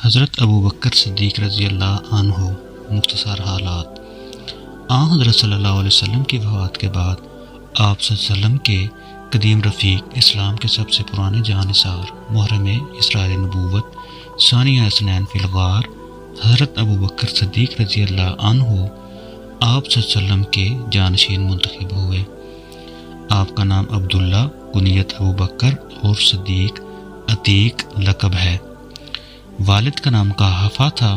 حضرت ابو بکر صدیق رضی اللہ عنہ مختصر حالات۔ حضرت صلی اللہ علیہ وسلم کی وفات کے بعد آپ صلی اللہ علیہ وسلم کے قدیم رفیق، اسلام کے سب سے پرانے جانثار، محرم اسرار نبوت، ثانیہ اثنین فی الغار، حضرت ابو بکر صدیق رضی اللہ عنہ آپ صلی اللہ علیہ وسلم کے جانشین منتخب ہوئے۔ آپ کا نام عبداللہ، کنیت ابو بکر اور صدیق عتیق لقب ہے۔ والد کا نام قحافہ تھا۔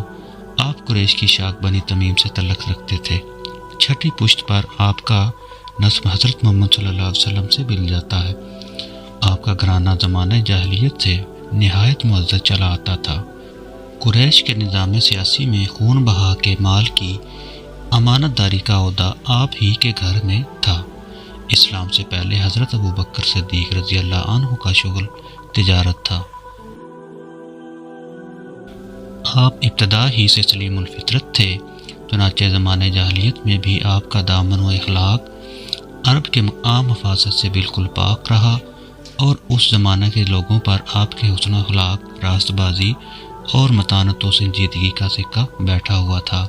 آپ قریش کی شاخ بنی تمیم سے تعلق رکھتے تھے۔ چھٹی پشت پر آپ کا نسب حضرت محمد صلی اللہ علیہ وسلم سے مل جاتا ہے۔ آپ کا گھرانہ زمانہ جاہلیت سے نہایت معزز چلا آتا تھا۔ قریش کے نظام سیاسی میں خون بہا کے مال کی امانت داری کا عہدہ آپ ہی کے گھر میں تھا۔ اسلام سے پہلے حضرت ابو بکر صدیق رضی اللہ عنہ کا شغل تجارت تھا۔ آپ ابتدا ہی سے سلیم الفطرت تھے، چنانچہ زمانہ جاہلیت میں بھی آپ کا دامن و اخلاق عرب کے عام مفاسد سے بالکل پاک رہا، اور اس زمانہ کے لوگوں پر آپ کے حسن اخلاق، راست بازی اور متانت و سنجیدگی کا سکہ بیٹھا ہوا تھا،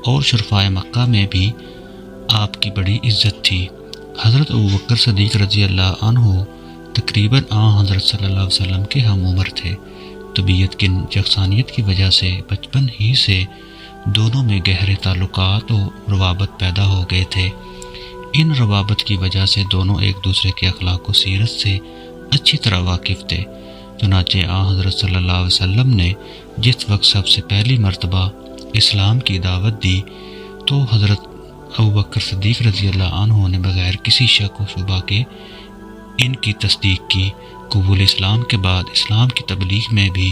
اور شرفائے مکہ میں بھی آپ کی بڑی عزت تھی۔ حضرت ابو بکر صدیق رضی اللہ عنہ تقریباً حضرت صلی اللہ علیہ وسلم کے ہم عمر تھے۔ طبیعت کی یکسانیت کی وجہ سے بچپن ہی سے دونوں میں گہرے تعلقات و روابط پیدا ہو گئے تھے۔ ان روابط کی وجہ سے دونوں ایک دوسرے کے اخلاق و سیرت سے اچھی طرح واقف تھے۔ چنانچہ حضرت صلی اللہ علیہ وسلم نے جس وقت سب سے پہلی مرتبہ اسلام کی دعوت دی تو حضرت ابو بکر صدیق رضی اللہ عنہ نے بغیر کسی شک و شبہ کے ان کی تصدیق کی۔ قبول اسلام کے بعد اسلام کی تبلیغ میں بھی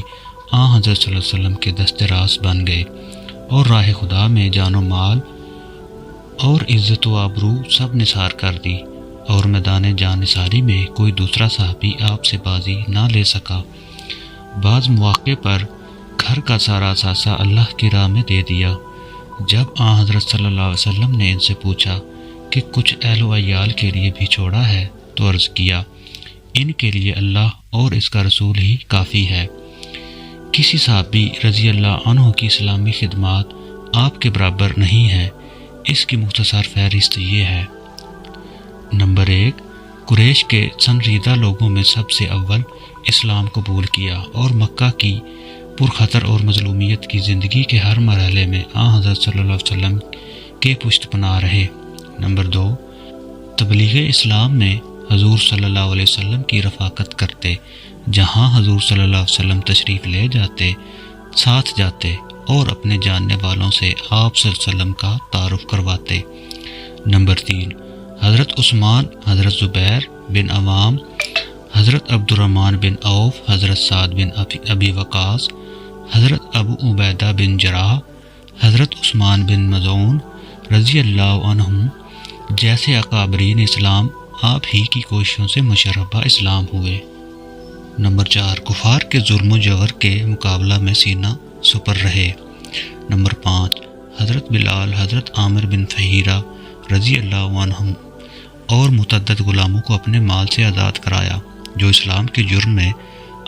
حضرت صلی اللہ علیہ وسلم کے دست راست بن گئے، اور راہ خدا میں جان و مال اور عزت و آبرو سب نثار کر دی، اور میدان جان نثاری میں کوئی دوسرا صحابی آپ سے بازی نہ لے سکا۔ بعض مواقع پر گھر کا سارا اثاثہ اللہ کی راہ میں دے دیا۔ جب حضرت صلی اللہ علیہ وسلم نے ان سے پوچھا کہ کچھ اہل و عیال کے لیے بھی چھوڑا ہے تو عرض کیا، ان کے لیے اللہ اور اس کا رسول ہی کافی ہے۔ کسی صحابی رضی اللہ عنہ کی اسلامی خدمات آپ کے برابر نہیں ہے۔ اس کی مختصر فہرست یہ ہے: نمبر 1، قریش کے سنجیدہ لوگوں میں سب سے اول اسلام قبول کیا اور مکہ کی پرخطر اور مظلومیت کی زندگی کے ہر مرحلے میں حضرت صلی اللہ علیہ وسلم کے پشت پناہ رہے۔ نمبر 2، تبلیغ اسلام میں حضور صلی اللہ علیہ وسلم کی رفاقت کرتے، جہاں حضور صلی اللہ علیہ وسلم تشریف لے جاتے ساتھ جاتے اور اپنے جاننے والوں سے آپ صلی اللہ علیہ وسلم کا تعارف کرواتے۔ نمبر 3، حضرت عثمان، حضرت زبیر بن عوام، حضرت عبد الرحمن بن عوف، حضرت سعد بن ابی وقاص، حضرت ابو عبیدہ بن جراح، حضرت عثمان بن مظعون رضی اللہ عنہم جیسے اکابرین اسلام آپ ہی کی کوششوں سے مشربہ اسلام ہوئے۔ نمبر 4، کفار کے ظلم و جور کے مقابلہ میں سینہ سپر رہے۔ نمبر 5، حضرت بلال، حضرت عامر بن فہیرہ رضی اللہ عنہم اور متعدد غلاموں کو اپنے مال سے آزاد کرایا، جو اسلام کے جرم میں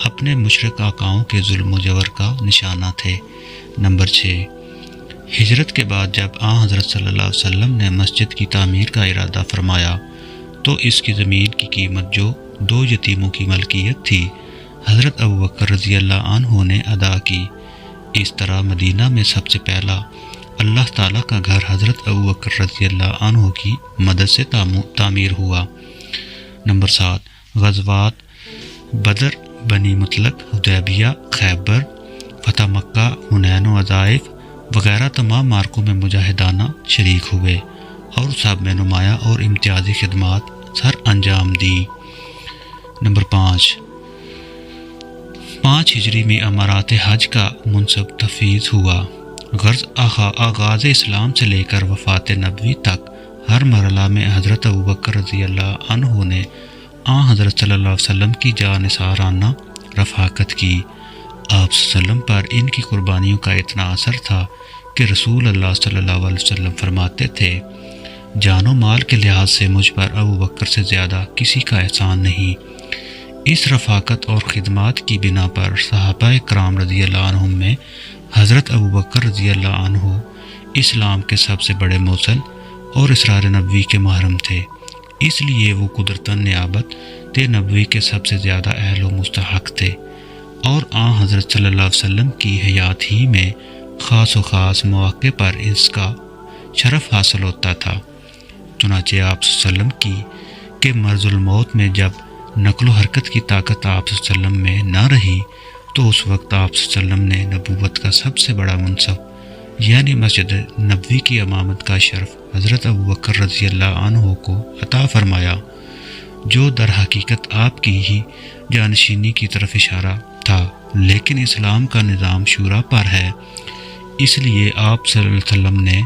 اپنے مشرک آقاؤں کے ظلم و جور کا نشانہ تھے۔ نمبر 6، ہجرت کے بعد جب حضرت صلی اللہ علیہ وسلم نے مسجد کی تعمیر کا ارادہ فرمایا تو اس کی زمین کی قیمت جو 2 یتیموں کی ملکیت تھی حضرت ابو بکر رضی اللہ عنہ نے ادا کی۔ اس طرح مدینہ میں سب سے پہلا اللہ تعالیٰ کا گھر حضرت ابو بکر رضی اللہ عنہ کی مدد سے تعمیر ہوا۔ نمبر 7، غزوات بدر، بنی مطلق، حدیبیہ، خیبر، فتح مکہ، حنین و عزائف وغیرہ تمام مارکوں میں مجاہدانہ شریک ہوئے اور سب میں نمایاں اور امتیازی خدمات سر انجام دی۔ نمبر 5 ہجری میں امارات حج کا منصب تفویض ہوا۔ غرض آغاز اسلام سے لے کر وفات نبوی تک ہر مرحلہ میں حضرت ابو بکر رضی اللہ عنہ نے حضرت صلی اللہ علیہ وسلم کی جانثارانہ رفاقت کی۔ آپ صلی اللہ علیہ وسلم پر ان کی قربانیوں کا اتنا اثر تھا کہ رسول اللہ صلی اللہ علیہ وسلم فرماتے تھے، جان و مال کے لحاظ سے مجھ پر ابو بکر سے زیادہ کسی کا احسان نہیں۔ اس رفاقت اور خدمات کی بنا پر صحابہ کرام رضی اللہ عنہم میں حضرت ابوبکر رضی اللہ عنہ اسلام کے سب سے بڑے موصل اور اسرار نبوی کے محرم تھے، اس لیے وہ قدرتاً نیابت نبوی کے سب سے زیادہ اہل و مستحق تھے، اور حضرت صلی اللہ علیہ وسلم کی حیات ہی میں خاص و خاص مواقع پر اس کا شرف حاصل ہوتا تھا۔ چنانچہ آپ صلی اللہ علیہ وسلم کہ مرض الموت میں جب نقل و حرکت کی طاقت آپ صلی اللہ علیہ وسلم میں نہ رہی تو اس وقت آپ صلی اللہ علیہ وسلم نے نبوت کا سب سے بڑا منصب یعنی مسجد نبوی کی امامت کا شرف حضرت ابوبکر رضی اللہ عنہ کو عطا فرمایا، جو در حقیقت آپ کی ہی جانشینی کی طرف اشارہ تھا، لیکن اسلام کا نظام شورا پر ہے، اس لیے آپ صلی اللہ علیہ وسلم نے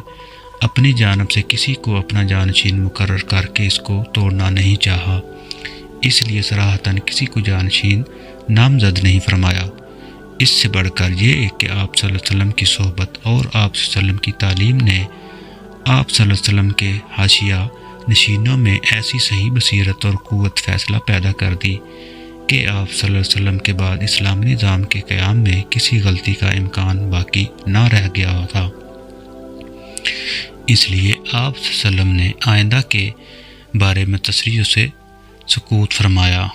اپنی جانب سے کسی کو اپنا جانشین مقرر کر کے اس کو توڑنا نہیں چاہا، اس لیے صراحتاً کسی کو جانشین نامزد نہیں فرمایا۔ اس سے بڑھ کر یہ کہ آپ صلی اللہ علیہ وسلم کی صحبت اور آپ صلی اللہ علیہ وسلم کی تعلیم نے آپ صلی اللہ علیہ وسلم کے حاشیہ نشینوں میں ایسی صحیح بصیرت اور قوت فیصلہ پیدا کر دی کہ آپ صلی اللہ علیہ وسلم کے بعد اسلامی نظام کے قیام میں کسی غلطی کا امکان باقی نہ رہ گیا تھا۔ اس لیے آپ صلی اللہ علیہ وسلم نے آئندہ کے بارے میں تصریح سے سکوت فرمایا۔